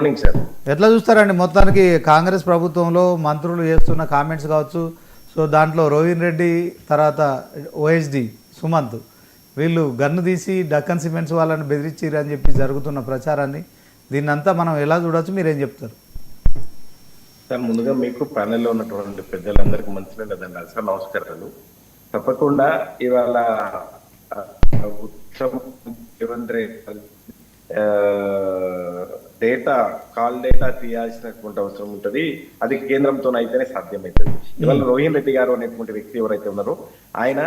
Morning sir. ఎట్లా చూస్తారండి మొత్తానికి కాంగ్రెస్ ప్రభుత్వంలో మంత్రులు చేస్తున్న కామెంట్స్ కావచ్చు, సో దాంట్లో రోహిన్ రెడ్డి తర్వాత ఓఎస్డి సుమంత్ వీళ్ళు గన్ను తీసి డక్కన్ సిమెంట్స్ వాళ్ళని బెదిరించారు అని చెప్పి జరుగుతున్న ప్రచారాన్ని దీన్నంతా మనం ఎలా చూడొచ్చు, మీరేం చెప్తారు సార్? ముందుగా మీకు ప్యానెల్లో ఉన్నటువంటి పెద్దలందరికీ మంచిగా లేదండి సార్, నమస్కారాలు. తప్పకుండా ఇవాళ డేటా కాల్ డేటా తీయాల్సినటువంటి అవసరం ఉంటుంది. అది కేంద్రంతో అయితేనే సాధ్యమవుతుంది. ఇవాళ రోహిన్ రెడ్డి గారు అనేటువంటి వ్యక్తి ఎవరైతే ఉన్నారో ఆయన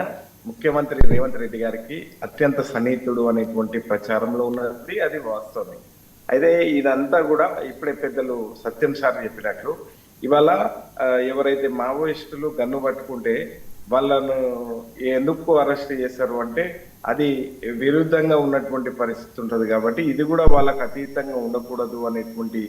ముఖ్యమంత్రి రేవంత్ రెడ్డి గారికి అత్యంత సన్నిహితుడు అనేటువంటి ప్రచారంలో ఉన్నది, అది వాస్తవమే. అయితే ఇదంతా కూడా ఇప్పుడే పెద్దలు సత్యం సార్ చెప్పినట్లు ఇవాళ ఎవరైతే మావోయిస్టులు గన్ను పట్టుకుంటే వాళ్ళను ఎందుకు అరెస్ట్ చేశారు అంటే అది విరుద్ధంగా ఉన్నటువంటి పరిస్థితి ఉంటుంది. కాబట్టి ఇది కూడా వాళ్ళకి అతీతంగా ఉండకూడదు అనేటువంటి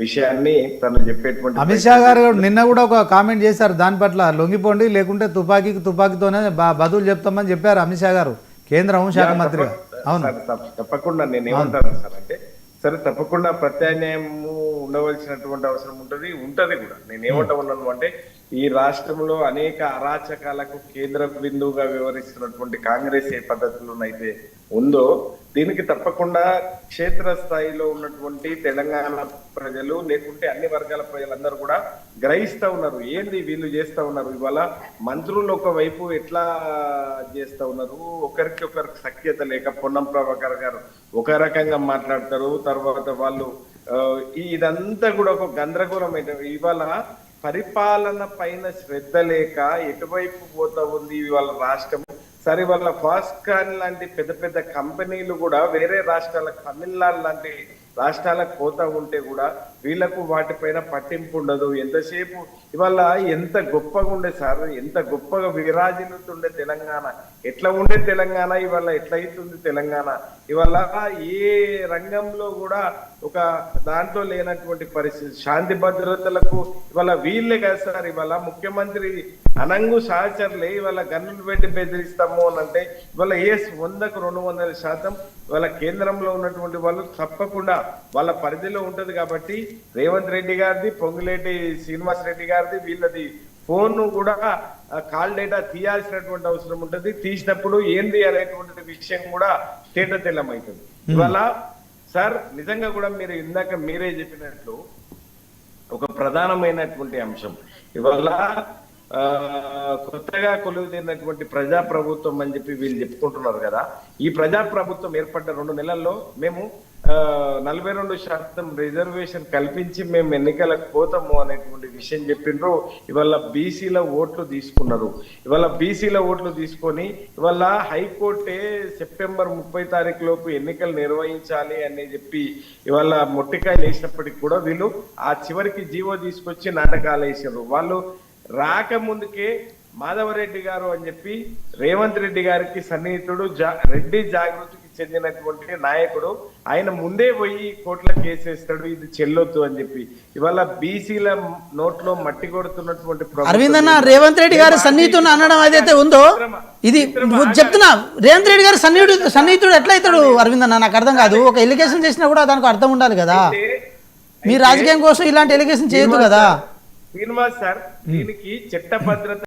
విషయాన్ని తను చెప్పేటువంటి అమిత్ షా గారు నిన్న కూడా ఒక కామెంట్ చేశారు, దాని పట్ల లొంగిపోండి లేకుంటే తుపాకీతోనే బదులు చెప్తామని చెప్పారు అమిత్ షా గారు, కేంద్ర హోంశాఖ మంత్రిగా. అవును, తప్పకుండా నేను ఏమంటాను సార్ అంటే, సరే తప్పకుండా ప్రత్యామ్నాయము ఉండవలసినటువంటి అవసరం ఉంటది కూడా. నేను ఏమంటా ఉన్నాను అంటే, ఈ రాష్ట్రంలో అనేక అరాచకాలకు కేంద్ర బిందువుగా వ్యవహరిస్తున్నటువంటి కాంగ్రెస్ ఏ పద్ధతిలోనైతే ఉందో దీనికి తప్పకుండా క్షేత్ర స్థాయిలో ఉన్నటువంటి తెలంగాణ ప్రజలు లేకుంటే అన్ని వర్గాల ప్రజలందరూ కూడా గ్రహిస్తా ఉన్నారు. ఏంది వీళ్ళు చేస్తా ఉన్నారు, ఇవాళ మంత్రులు ఒకవైపు ఎట్లా చేస్తా ఉన్నారు, ఒకరికి సఖ్యత లేక పొన్నం ప్రభాకర్ గారు ఒక రకంగా మాట్లాడతారు, తర్వాత వాళ్ళు ఇదంతా కూడా ఒక గందరగోళం. ఇవాళ పరిపాలన పైన శ్రద్ధ లేక ఎటువైపు పోతా ఉంది ఇవాళ రాష్ట్రం. సరే వాళ్ళ ఫాస్కాన్ లాంటి పెద్ద పెద్ద కంపెనీలు కూడా వేరే రాష్ట్రాలకు, తమిళనాడు లాంటి రాష్ట్రాలకు పోతా ఉంటే కూడా వీళ్ళకు వాటిపైన పట్టింపు ఉండదు. ఎంతసేపు ఇవాళ ఎంత గొప్పగా ఉండే సార్, ఎంత గొప్పగా విరాజిల్లుతుండే తెలంగాణ, ఎట్లా ఉండే తెలంగాణ ఇవాళ ఎట్లయితుంది తెలంగాణ. ఇవాళ ఏ రంగంలో కూడా ఒక దాంట్లో లేనటువంటి పరిస్థితి. శాంతి భద్రతలకు ఇవాళ వీళ్ళే కదా సార్, ఇవాళ ముఖ్యమంత్రి అనంగు సహచరులే ఇవాళ గన్నులు పెట్టి బెదిరిస్తాము అని అంటే ఇవాళ 100కు 200% ఇవాళ కేంద్రంలో ఉన్నటువంటి వాళ్ళు తప్పకుండా వాళ్ళ పరిధిలో ఉంటది. కాబట్టి రేవంత్ రెడ్డి గారిది, పొంగులేటి శ్రీనివాస్ రెడ్డి గారిది, వీళ్ళది ఫోన్ కూడా కాల్ డేటా తీయాల్సినటువంటి అవసరం ఉంటుంది. తీసినప్పుడు ఏంది అనేటువంటి విషయం కూడా తేటతెల్లమవుతుంది. ఇవాళ సార్ నిజంగా కూడా మీరు ఇందాక మీరే చెప్పినట్లు ఒక ప్రధానమైనటువంటి అంశం ఇవాళ కొత్తగా కొలువుదీరినటువంటి ప్రజాప్రభుత్వం అని చెప్పి వీళ్ళు చెప్పుకుంటున్నారు కదా. ఈ ప్రజాప్రభుత్వం ఏర్పడ్డ 2 నెలల్లో మేము 42% రిజర్వేషన్ కల్పించి మేము ఎన్నికలకు పోతాము అనేటువంటి విషయం చెప్పిండ్రు. ఇవాళ బీసీల ఓట్లు తీసుకున్నారు. ఇవాళ బీసీల ఓట్లు తీసుకొని ఇవాళ హైకోర్టే సెప్టెంబర్ 30 తారీఖు లోపు ఎన్నికలు నిర్వహించాలి అని చెప్పి ఇవాళ మొట్టికాయలు వేసినప్పటికి కూడా వీళ్ళు ఆ చివరికి జీవో తీసుకొచ్చి నాటకాలు వేసారు. వాళ్ళు రాకముందుకే మాధవరెడ్డి గారు అని చెప్పి రేవంత్ రెడ్డి గారికి సన్నిహితుడు, రెడ్డి జాగృతికి చెందినటువంటి నాయకుడు, ఆయన ముందే పోయి కోర్టులో కేసేస్తాడు, ఇది చెల్లొద్దు అని చెప్పి. ఇవాళ బీసీల నోట్లో మట్టి కొడుతున్నటువంటి అరవింద్ అన్న, రేవంత్ రెడ్డి గారు సన్నిహితుడు అనడం ఏదైతే ఉందో ఇది చెప్తున్నా. రేవంత్ రెడ్డి గారు సన్నిహితుడు ఎట్లయితాడు అరవింద్ అన్న? నాకు అర్థం కాదు. ఒక ఎలిగేషన్ చేసినా కూడా దానికి అర్థం ఉండాలి కదా. మీ రాజకీయం కోసం ఇలాంటి ఎలిగేషన్ చేయొద్దు కదా శ్రీనివాస్ సార్. దీనికి చట్టభద్రత